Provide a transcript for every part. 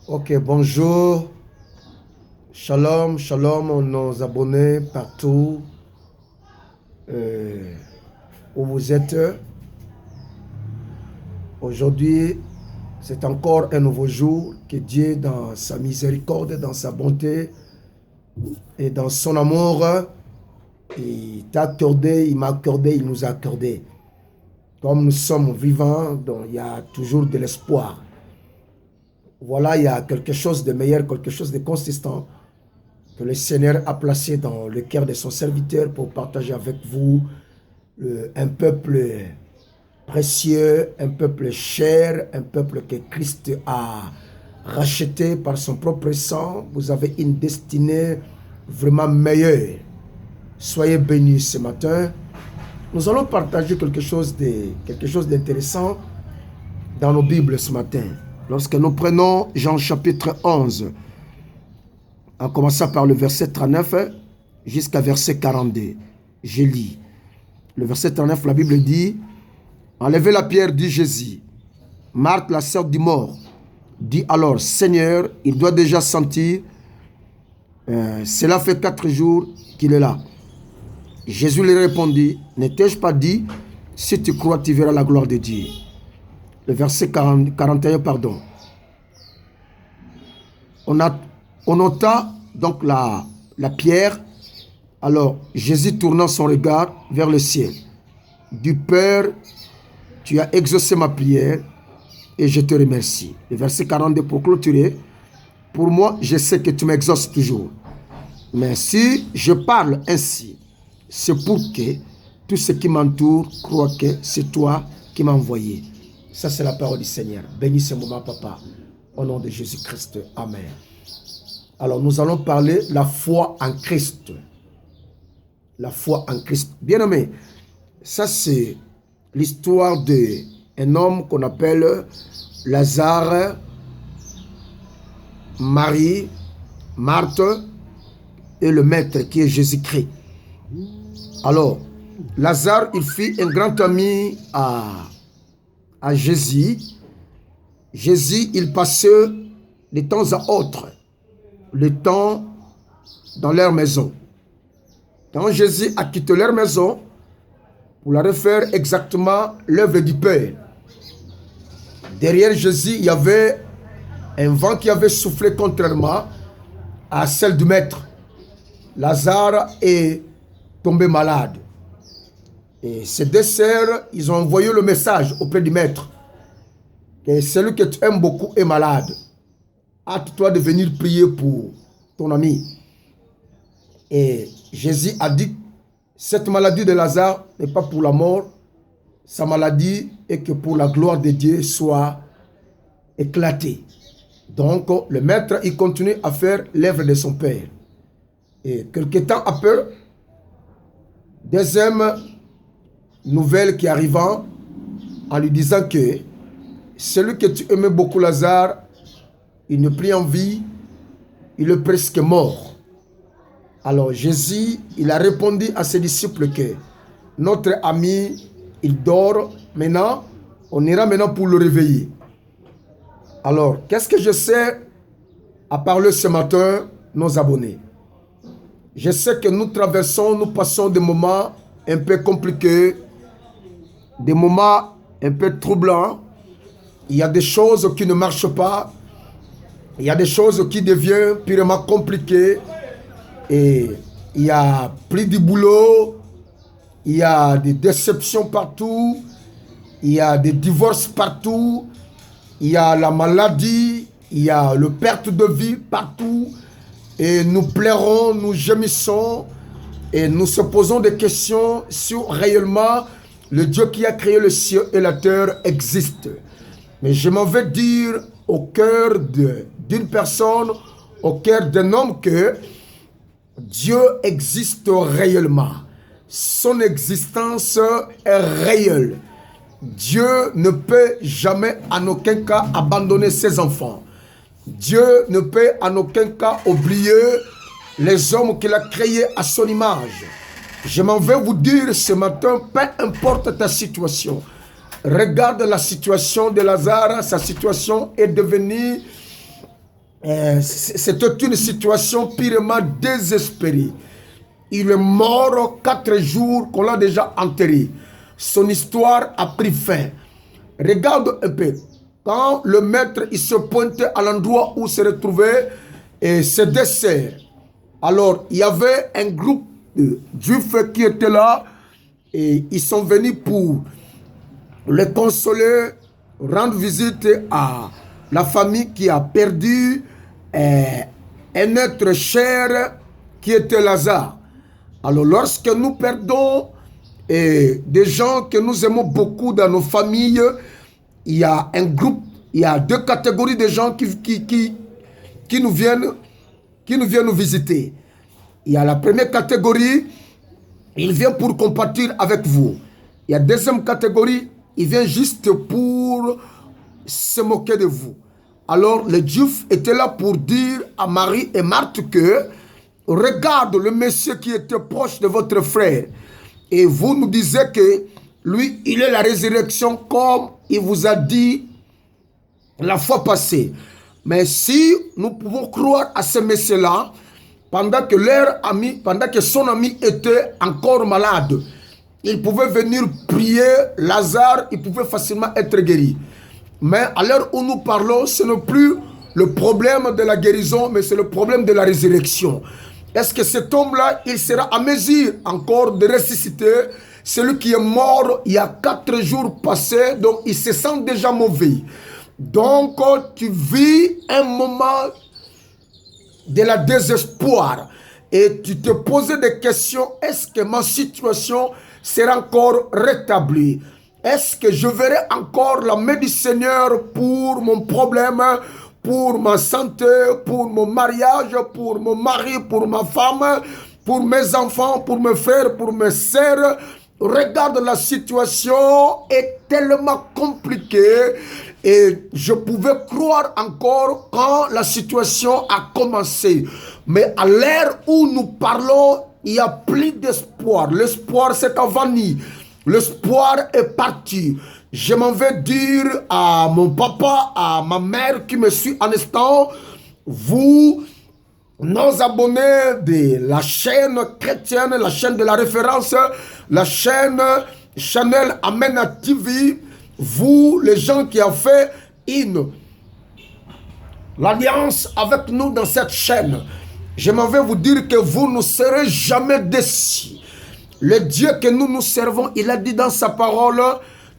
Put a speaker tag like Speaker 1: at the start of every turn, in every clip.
Speaker 1: Ok, bonjour. Shalom, shalom, nos abonnés partout euh, où vous êtes. Aujourd'hui, c'est encore un nouveau jour que Dieu, dans sa miséricorde, dans sa bonté et dans son amour, il t'a accordé, il m'a accordé, il nous a accordé. Comme nous sommes vivants, donc il y a toujours de l'espoir. Voilà, il y a quelque chose de meilleur, quelque chose de consistant que le Seigneur a placé dans le cœur de son serviteur pour partager avec vous un peuple précieux, un peuple cher, un peuple que Christ a racheté par son propre sang. Vous avez une destinée vraiment meilleure. Soyez bénis ce matin. Nous allons partager quelque chose d'intéressant dans nos Bibles ce matin. Lorsque nous prenons Jean chapitre 11, en commençant par le verset 39 jusqu'à verset 42. Je lis. Le verset 39, la Bible dit: enlevez la pierre, dit Jésus. Marthe, la sœur du mort, dit alors: Seigneur, il doit déjà sentir. Cela fait 4 jours qu'il est là. Jésus lui répondit: ne t'ai-je pas dit, si tu crois, tu verras la gloire de Dieu. Le verset 41, pardon. On nota donc la pierre. Alors Jésus tournant son regard vers le ciel. Du Père, tu as exaucé ma prière et je te remercie. Le verset 42 pour clôturer. Pour moi, je sais que tu m'exauces toujours. Mais si je parle ainsi, c'est pour que tous ceux qui m'entourent croient que c'est toi qui m'as envoyé. Ça, c'est la parole du Seigneur. Bénis ce moment, papa. Au nom de Jésus-Christ. Amen. Alors, nous allons parler la foi en Christ. La foi en Christ. Bien-aimé, ça, c'est l'histoire d'un homme qu'on appelle Lazare, Marie, Marthe et le maître qui est Jésus-Christ. Alors, Lazare, il fit un grand ami à Jésus. Jésus, il passait de temps à autre le temps dans leur maison. Quand Jésus a quitté leur maison pour leur refaire exactement l'œuvre du Père, derrière Jésus, il y avait un vent qui avait soufflé contrairement à celle du maître. Lazare est tombé malade. Et ces deux sœurs, ils ont envoyé le message auprès du maître. Et celui que tu aimes beaucoup est malade. Hâte-toi de venir prier pour ton ami. Et Jésus a dit, cette maladie de Lazare n'est pas pour la mort. Sa maladie est que pour la gloire de Dieu soit éclatée. Donc, le maître, il continue à faire l'œuvre de son Père. Et quelque temps après, deuxième nouvelle qui arriva en lui disant que celui que tu aimais beaucoup, Lazare, il n'est plus en vie, il est presque mort. Alors Jésus, il a répondu à ses disciples que notre ami, il dort maintenant, on ira maintenant pour le réveiller. Alors, qu'est-ce que je sais à parler ce matin, nos abonnés? Je sais que nous passons des moments un peu compliqués, des moments un peu troublants. Il y a des choses qui ne marchent pas. Il y a des choses qui deviennent purement compliquées. Et il y a plus de boulot. Il y a des déceptions partout. Il y a des divorces partout. Il y a la maladie. Il y a la perte de vie partout. Et nous pleurons, nous gémissons. Et nous se posons des questions sur réellement le Dieu qui a créé le ciel et la terre existe. Mais je m'en vais dire au cœur d'une personne, au cœur d'un homme que Dieu existe réellement. Son existence est réelle. Dieu ne peut jamais en aucun cas abandonner ses enfants. Dieu ne peut en aucun cas oublier les hommes qu'il a créés à son image. Je m'en vais vous dire ce matin, peu importe ta situation. Regarde la situation de Lazare, sa situation est devenue C'était une situation purement désespérée. Il est mort 4 jours qu'on l'a déjà enterré. Son histoire a pris fin. Regarde un peu. Quand le maître il se pointait à l'endroit où se retrouvaient ses deux sœurs, alors il y avait un groupe de juifs qui étaient là et ils sont venus pour le consoler, rendre visite à la famille qui a perdu un être cher qui était Lazare. Alors lorsque nous perdons des gens que nous aimons beaucoup dans nos familles, il y a un groupe, il y a 2 catégories de gens qui nous viennent nous visiter. Il y a la première catégorie, il vient pour compatir avec vous. Il y a la deuxième catégorie, il vient juste pour se moquer de vous. Alors les Juifs étaient là pour dire à Marie et Marthe que regarde le monsieur qui était proche de votre frère. Et vous nous disiez que lui, il est la résurrection comme il vous a dit la fois passée. Mais si nous pouvons croire à ce monsieur-là, pendant que son ami était encore malade, il pouvait venir prier Lazare, il pouvait facilement être guéri. Mais à l'heure où nous parlons, ce n'est plus le problème de la guérison, mais c'est le problème de la résurrection. Est-ce que cet homme-là, il sera à mesure encore de ressusciter celui qui est mort il y a 4 jours passés, donc il se sent déjà mauvais. Donc tu vis un moment de la désespoir et tu te poses des questions. Est-ce que ma situation sera encore rétablie? Est-ce que je verrai encore la main du Seigneur pour mon problème, pour ma santé, pour mon mariage, pour mon mari, pour ma femme, pour mes enfants, pour mes frères, pour mes sœurs? Regarde, la situation est tellement compliquée et je pouvais croire encore quand la situation a commencé. Mais à l'heure où nous parlons, il n'y a plus d'espoir. L'espoir s'est avani. L'espoir est parti. Je m'en vais dire à mon papa, à ma mère qui me suit en instant, vous, nos abonnés de la chaîne chrétienne, la chaîne de la référence, la chaîne Channel Amena TV, vous, les gens qui ont fait l'alliance avec nous dans cette chaîne, je m'en vais vous dire que vous ne serez jamais déçus. Le Dieu que nous servons, il a dit dans sa parole,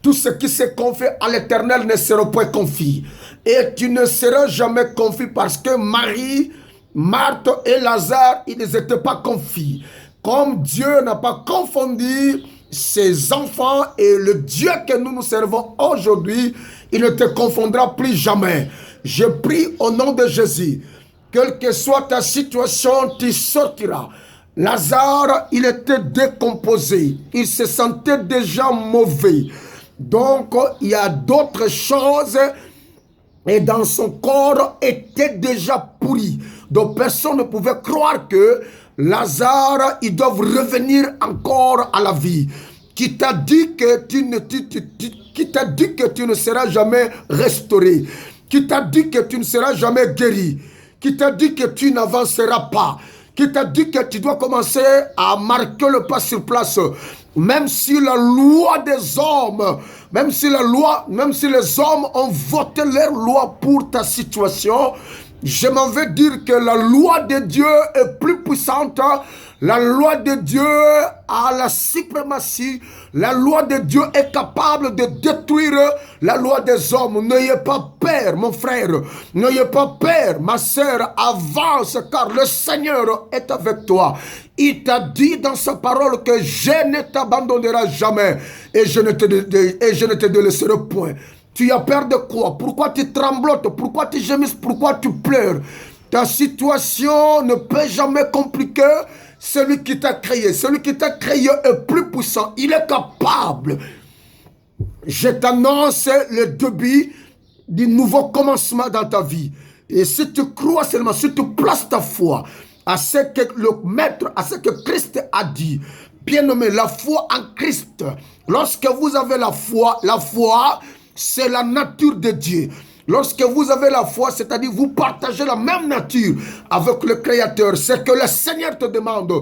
Speaker 1: tout ce qui se confie à l'Éternel ne sera pas confié. Et tu ne seras jamais confié parce que Marie, Marthe et Lazare, ils n'étaient pas confiés. Comme Dieu n'a pas confondu ses enfants et le Dieu que nous servons aujourd'hui, il ne te confondra plus jamais. Je prie au nom de Jésus, quelle que soit ta situation, tu sortiras. Lazare, il était décomposé, il se sentait déjà mauvais. Donc, il y a d'autres choses et dans son corps était déjà pourri. Donc, personne ne pouvait croire que Lazare, il doit revenir encore à la vie. Qui t'a dit que qui t'a dit que tu ne seras jamais restauré? Qui t'a dit que tu ne seras jamais guéri? Qui t'a dit que tu n'avanceras pas? Qui t'a dit que tu dois commencer à marquer le pas sur place? Même si la loi des hommes, même si les hommes ont voté leur loi pour ta situation, je m'en vais dire que la loi de Dieu est plus puissante. La loi de Dieu a la suprématie. La loi de Dieu est capable de détruire la loi des hommes. N'ayez pas peur, mon frère. N'ayez pas peur, ma sœur. Avance, car le Seigneur est avec toi. Il t'a dit dans sa parole que je ne t'abandonnerai jamais et je ne te délaisserai point. Tu as peur de quoi? Pourquoi tu tremblotes? Pourquoi tu gémisses? Pourquoi tu pleures? Ta situation ne peut jamais compliquer celui qui t'a créé. Celui qui t'a créé est plus puissant. Il est capable. Je t'annonce le début du nouveau commencement dans ta vie. Et si tu crois seulement, si tu places ta foi à ce que le Maître, à ce que Christ a dit, bien nommé la foi en Christ. Lorsque vous avez la foi, c'est la nature de Dieu. Lorsque vous avez la foi, c'est-à-dire vous partagez la même nature avec le Créateur, ce que le Seigneur te demande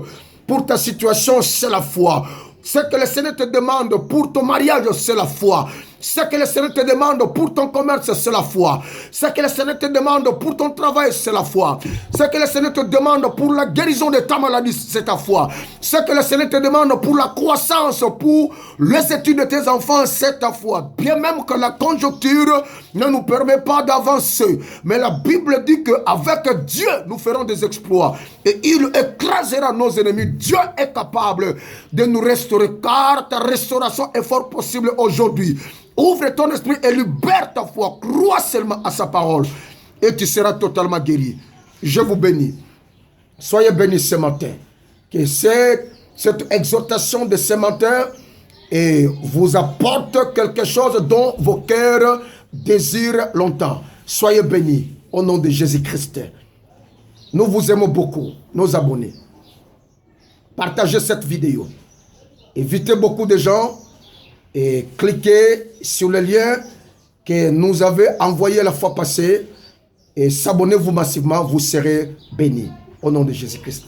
Speaker 1: pour ta situation, c'est la foi. Ce que le Seigneur te demande pour ton mariage, c'est la foi. Ce que le Seigneur te demande pour ton commerce, c'est la foi. Ce que le Seigneur te demande pour ton travail, c'est la foi. Ce que le Seigneur te demande pour la guérison de ta maladie, c'est ta foi. Ce que le Seigneur te demande pour la croissance, pour les études de tes enfants, c'est ta foi. Bien même que la conjoncture ne nous permet pas d'avancer. Mais la Bible dit qu'avec Dieu, nous ferons des exploits. Et il écrasera nos ennemis. Dieu est capable de nous restaurer, car ta restauration est fort possible aujourd'hui. Ouvre ton esprit et libère ta foi. Crois seulement à sa parole et tu seras totalement guéri. Je vous bénis. Soyez bénis ce matin. Que cette exhortation de ce matin vous apporte quelque chose dont vos cœurs désirent longtemps. Soyez bénis au nom de Jésus-Christ. Nous vous aimons beaucoup, nos abonnés. Partagez cette vidéo. Invitez beaucoup de gens et cliquez sur le lien que nous avez envoyé la fois passée et s'abonnez-vous massivement, vous serez bénis. Au nom de Jésus-Christ.